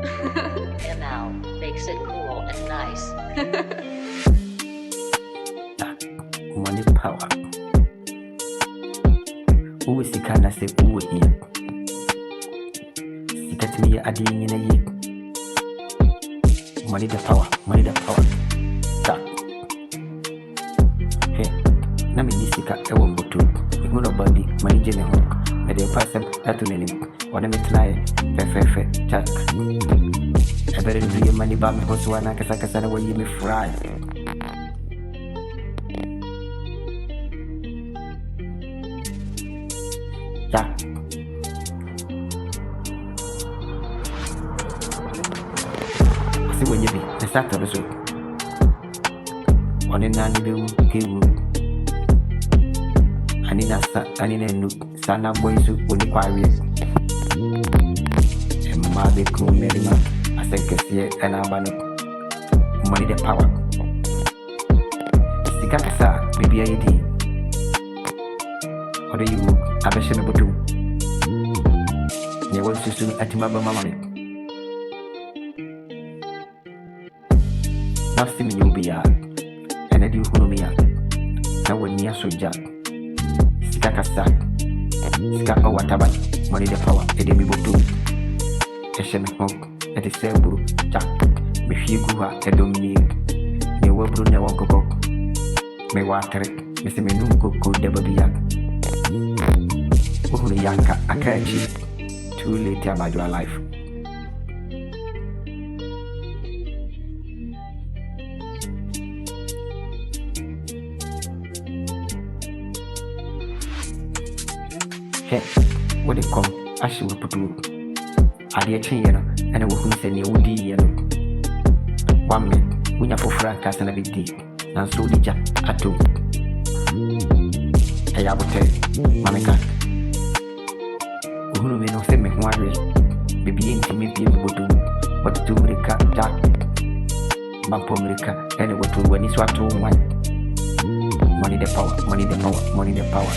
ML makes it cool and nice. Money power. Who is the kind of say who here? See that me adding in a year. Money the power, money the power. That. Hey, Nami Nisika, I won't go to. If nobody, money general. May they pass them that to me. What am I trying? Fair, chat. I better do your money back because one I can when you me fry. Yeah. See when you be the start of the show. One in nine will give you. I need a new son of boys who will require it. And Mother Coon Merima, I think it's here and Abano. Money the power. Stikakasa, maybe I did. Or do you have a shinable too? You want to soon at Mabba Mamma. Nothing you'll be out, and I do who me out. Now when near so jack. Stikakasa, Ska or whatever, money the power, a demi boot. A shem hog, at the same brew, jack. Me few go out, a dominique. Me will brew never go. Me water it, Mr. Menungo could never be young. Oh, the yanka, I catch it. Too late about your life. Hey, what they call Ashy will put you. I dear chain, and I will send you woody yellow. 1 minute, when you're for Frank as an big deal, and so did ya at 2. I have to tell Mamma. Who may not send me one way. Baby ain't me be able to what to America, Jack. Bump America, and what to when it's what to one. Money the power, money the power, money the power.